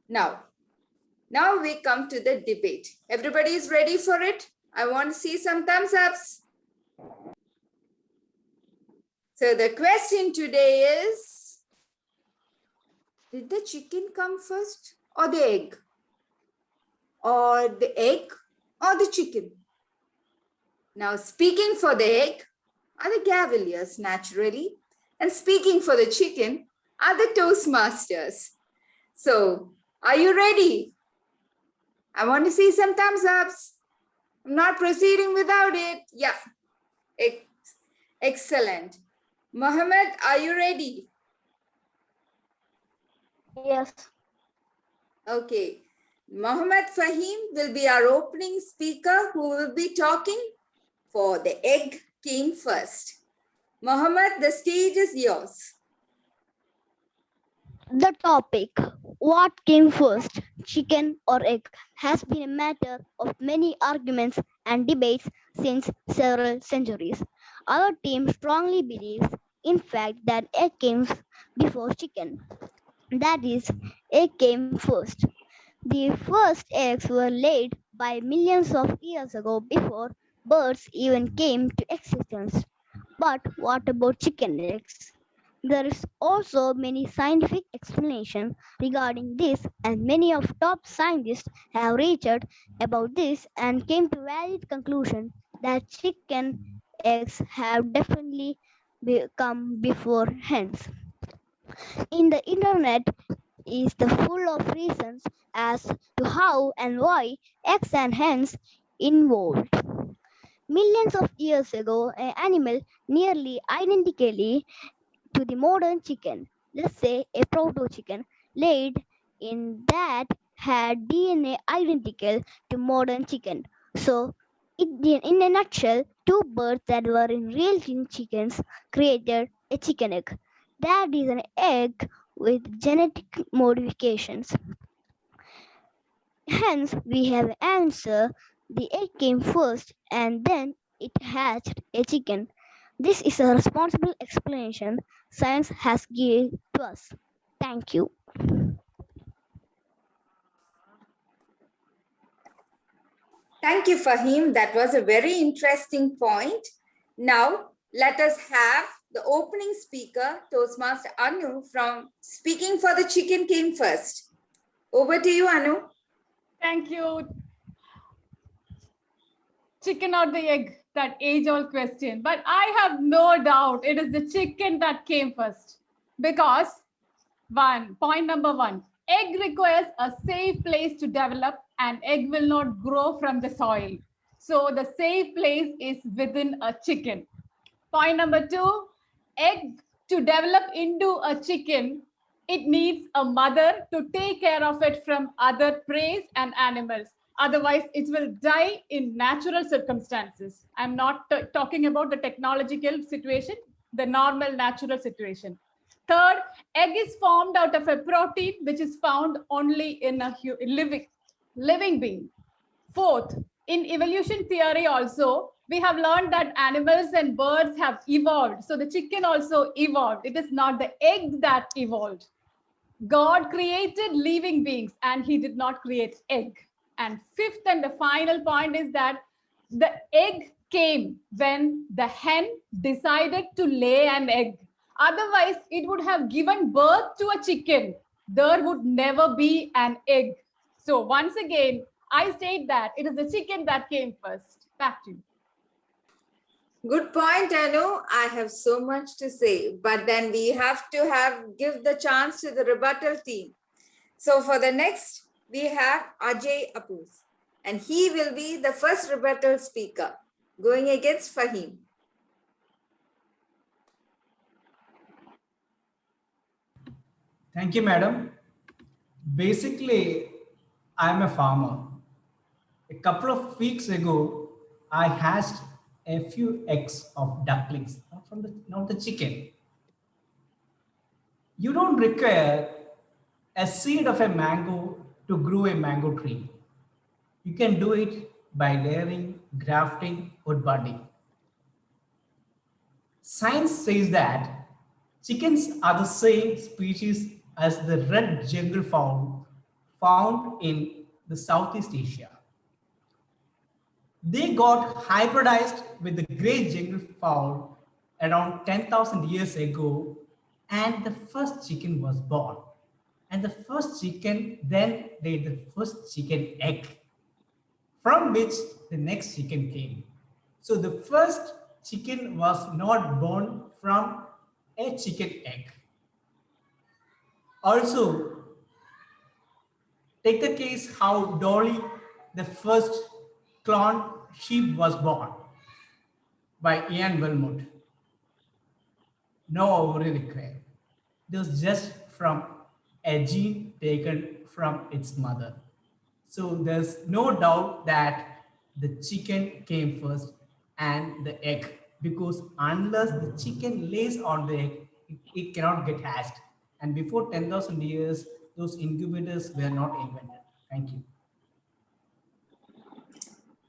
Now we come to the debate. Everybody is ready for it? I want to see some thumbs ups. So the question today is, did the chicken come first or the egg? Or the egg or the chicken? Now, speaking for the egg are the Cavaliers, naturally, and speaking for the chicken are the Toastmasters. So, are you ready? I want to see some thumbs ups. I'm not proceeding without it. Yeah, excellent. Mohammed, are you ready? Yes. Okay. Mohammed Fahim will be our opening speaker who will be talking for the egg came first. Mohammed, the stage is yours. The topic, what came first, chicken or egg, has been a matter of many arguments and debates since several centuries. Our team strongly believes, in fact, that egg came before chicken. That is, egg came first. The first eggs were laid by millions of years ago before birds even came to existence. But what about chicken eggs? There is also many scientific explanation regarding this, and many of top scientists have researched about this and came to valid conclusion that chicken eggs have definitely come before hens. In the internet is the full of reasons as to how and why eggs and hens involved. Millions of years ago, an animal nearly identically to the modern chicken, let's say a proto chicken, laid in that had DNA identical to modern chicken. So, in a nutshell, two birds that were in real chickens created a chicken egg. That is an egg with genetic modifications. Hence, we have an answer. The egg came first and then it hatched a chicken. This is a responsible explanation science has given to us. Thank you. Thank you, Fahim. That was a very interesting point. Now, let us have the opening speaker, Toastmaster Anu, from Speaking for the Chicken Came First. Over to you, Anu. Thank you. Chicken or the egg, that age-old question. But I have no doubt it is the chicken that came first. Because point number one, egg requires a safe place to develop and egg will not grow from the soil. So the safe place is within a chicken. Point number two, egg to develop into a chicken, it needs a mother to take care of it from other prey and animals. Otherwise, it will die in natural circumstances. I'm not talking about the technological situation, the normal natural situation. Third, egg is formed out of a protein which is found only in a living being. Fourth, in evolution theory also, we have learned that animals and birds have evolved. So the chicken also evolved. It is not the egg that evolved. God created living beings and he did not create egg. And fifth and the final point is that the egg came when the hen decided to lay an egg. Otherwise, it would have given birth to a chicken. There would never be an egg. So once again, I state that it is the chicken that came first. Back to you. Good point, Anu. I have so much to say, but then we have to give the chance to the rebuttal team. So for the next, we have Ajay Apus, and he will be the first rebuttal speaker, going against Fahim. Thank you, madam. Basically, I'm a farmer. A couple of weeks ago, I hatched a few eggs of ducklings, not the chicken. You don't require a seed of a mango to grow a mango tree. You can do it by layering, grafting, or budding. Science says that chickens are the same species as the red jungle fowl found in the Southeast Asia. They got hybridized with the great jungle fowl around 10,000 years ago, and the first chicken was born. And the first chicken then laid the first chicken egg, from which the next chicken came. So the first chicken was not born from a chicken egg. Also, take the case how Dolly, the first cloned sheep, was born by Ian Wilmot. No ovary required. It was just from a gene taken from its mother. So there's no doubt that the chicken came first and the egg, because unless the chicken lays on the egg, it cannot get hatched. And before 10,000 years, those incubators were not invented. Thank you.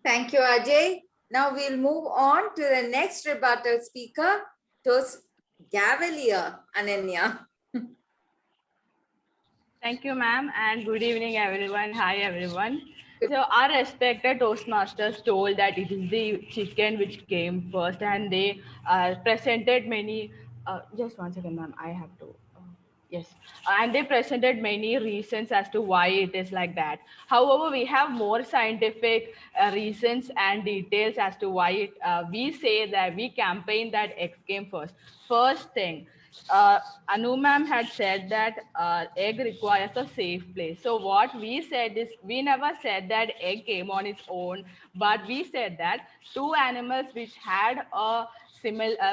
Thank you, Ajay. Now we'll move on to the next rebuttal speaker, Toast Gavalier, Ananya. Thank you, ma'am, and good evening, everyone. Hi, everyone. So our respected Toastmasters told that it is the chicken which came first, and they presented many. Just one second, ma'am. I have to. Yes, and they presented many reasons as to why it is like that. However, we have more scientific reasons and details as to why we say that we campaign that eggs came first. First thing, Anu ma'am had said that egg requires a safe place. So what we said is, we never said that egg came on its own, but we said that two animals which had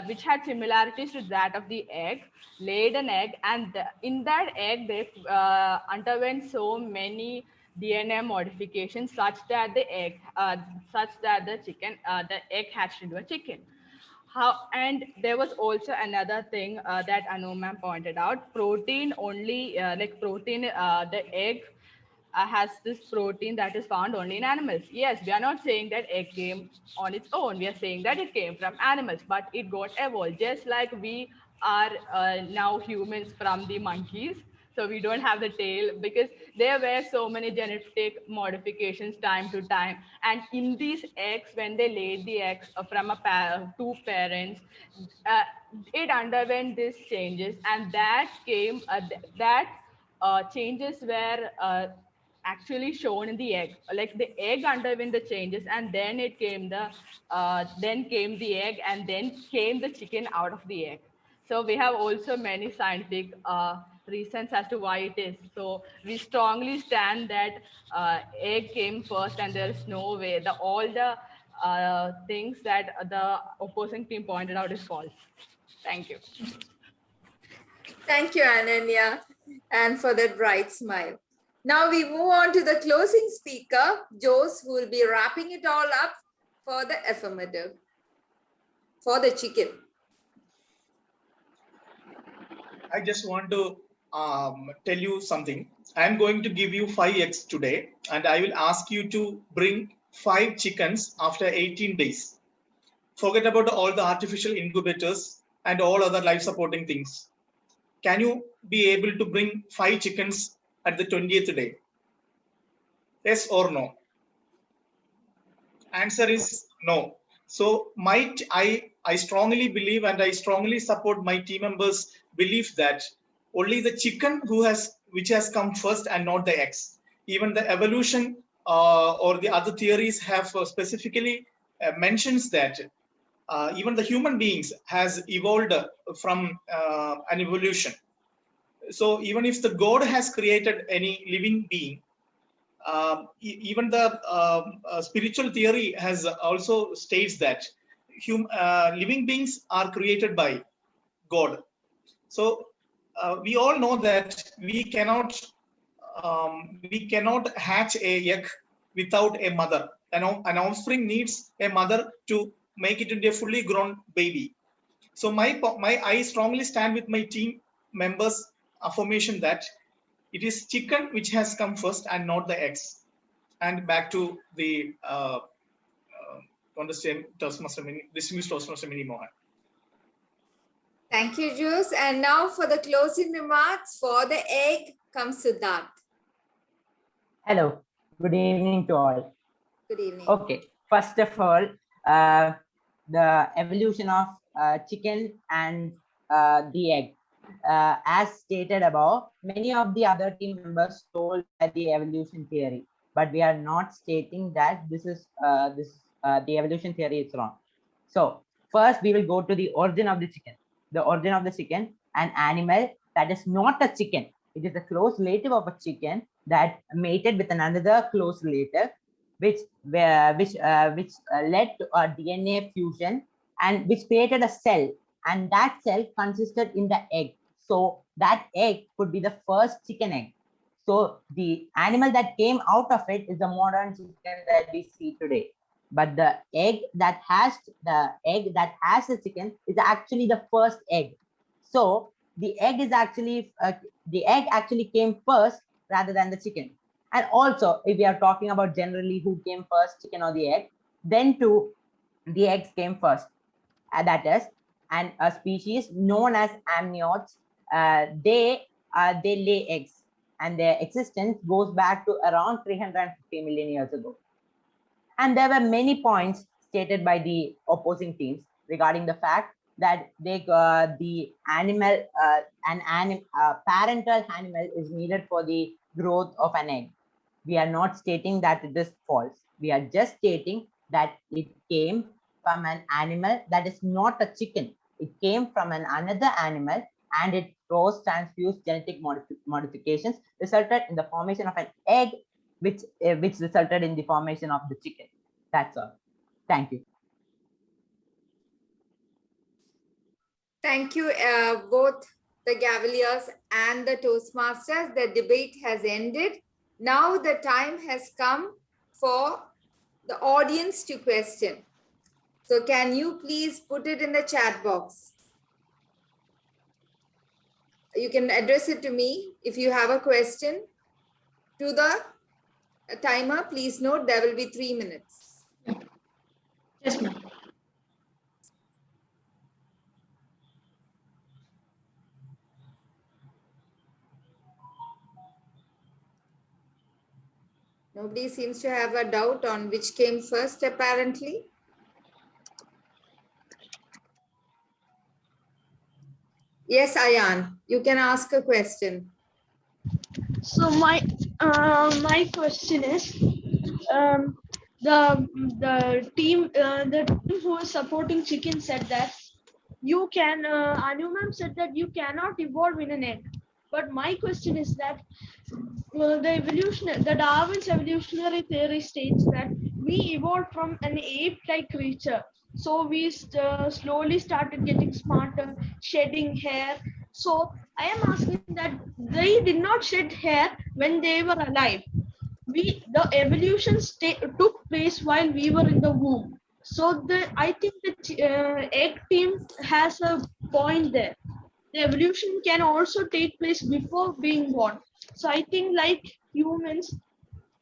which had similarities to that of the egg laid an egg, and in that egg they underwent so many DNA modifications such that the egg, the egg hatched into a chicken. And there was also another thing that Anu ma'am pointed out. Protein only, the egg has this protein that is found only in animals. Yes, we are not saying that egg came on its own. We are saying that it came from animals, but it got evolved, just like we are now humans from the monkeys. So we don't have the tail, because there were so many genetic modifications time to time. And in these eggs, when they laid the eggs from two parents, it underwent these changes, and that came changes were actually shown in the egg. Like the egg underwent the changes, and then it came then came the egg, and then came the chicken out of the egg. So we have also many scientific reasons as to why it is. So we strongly stand that egg came first, and there is no way all the things that the opposing team pointed out is false. Thank you. Thank you, Ananya, and for that bright smile. Now we move on to the closing speaker, Jose, who will be wrapping it all up for the affirmative, for the chicken. I just want to tell you something. I'm going to give you 5 eggs today, and I will ask you to bring 5 chickens after 18 days. Forget about all the artificial incubators and all other life supporting things. Can you be able to bring 5 chickens at the 20th day? Yes or no? Answer is no. So I strongly believe, and I strongly support my team members' belief that only the chicken which has come first, and not the eggs. Even the evolution or the other theories have specifically mentions that even the human beings has evolved from an evolution. So even if the God has created any living being, even the spiritual theory has also states that living beings are created by God. So we all know that we cannot hatch a egg without a mother. An offspring needs a mother to make it into a fully grown baby. So I strongly stand with my team members' affirmation that it is chicken which has come first, and not the eggs. And back to the distinguished Toastmaster Mini Mohan. Thank you, Jose. And now for the closing remarks for the egg comes Siddharth. Hello, good evening to all. Good evening. Okay, first of all, the evolution of chicken and the egg. As stated above, many of the other team members told that the evolution theory, but we are not stating that this is the evolution theory is wrong. So first we will go to the origin of the chicken. The origin of the chicken, an animal that is not a chicken. It is a close relative of a chicken that mated with another close relative, which led to a DNA fusion and which created a cell, and that cell consisted in the egg. So that egg could be the first chicken egg. So the animal that came out of it is the modern chicken that we see today. But the egg that has the chicken is actually the first egg. So the egg is actually the egg actually came first rather than the chicken. And also, if we are talking about generally who came first, chicken or the egg, then too the eggs came first. That is, and a species known as amniotes, they lay eggs, and their existence goes back to around 350 million years ago. And there were many points stated by the opposing teams regarding the fact that the animal, parental animal is needed for the growth of an egg. We are not stating that it is false. We are just stating that it came from an animal that is not a chicken. It came from another animal, and it cross transfused genetic modifications resulted in the formation of an egg, which resulted in the formation of the chicken. That's all. Thank you. Thank you, both the Gavaliers and the Toastmasters. The debate has ended. Now the time has come for the audience to question. So can you please put it in the chat box? You can address it to me if you have a question. To the timer, please note there will be 3 minutes. Yes, ma'am. Nobody seems to have a doubt on which came first, apparently. Yes, Ayan, you can ask a question. So my question is, the team who is supporting chicken said that you can. Anu ma'am said that you cannot evolve in an egg. But my question is that the Darwin's evolutionary theory states that we evolved from an ape-like creature. So we slowly started getting smarter, shedding hair. So I am asking that they did not shed hair when they were alive. The evolution took place while we were in the womb. So I think the egg team has a point there. The evolution can also take place before being born. So I think like humans,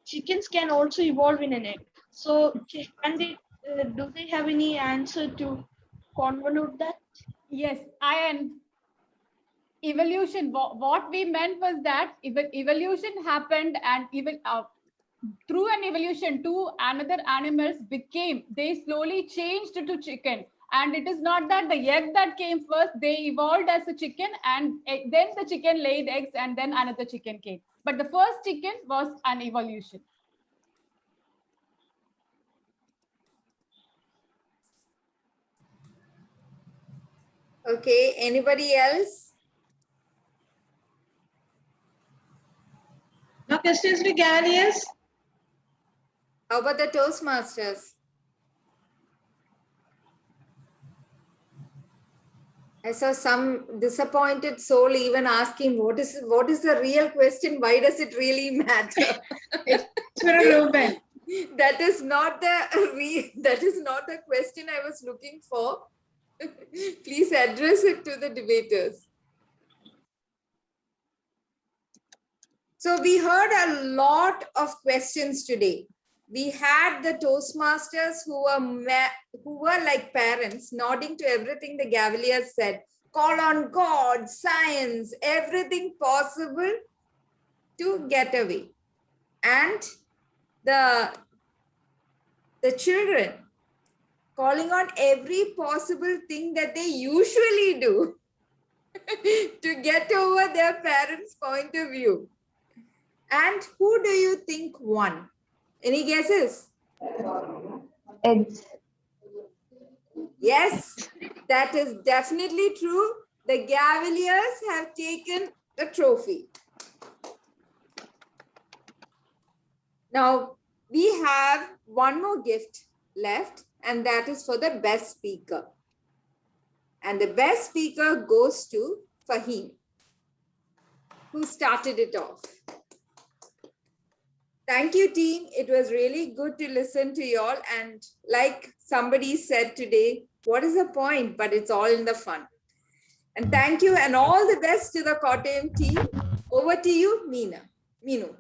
chickens can also evolve in an egg. So can they, do they have any answer to convolute that? Yes, and evolution, what we meant was that evolution happened, and even through an evolution, two another animals they slowly changed to chicken. And it is not that the egg that came first, they evolved as a chicken, and then the chicken laid eggs, and then another chicken came. But the first chicken was an evolution. Okay, anybody else? No questions to Gavaliers? How about the Toastmasters? I saw some disappointed soul even asking, what is the real question? Why does it really matter? That is not the question I was looking for. Please address it to the debaters. So we heard a lot of questions today. We had the Toastmasters who were like parents, nodding to everything the Gavaliers said. Call on God, science, everything possible to get away. and the children calling on every possible thing that they usually do to get over their parents' point of view. And who do you think won? Any guesses? Eggs. Yes, that is definitely true. The Cavaliers have taken the trophy. Now, we have one more gift left, and that is for the best speaker. And the best speaker goes to Fahim, who started it off. Thank you, team. It was really good to listen to you all. And like somebody said today, what is the point? But it's all in the fun. And thank you and all the best to the Kottayam team. Over to you, Meenu.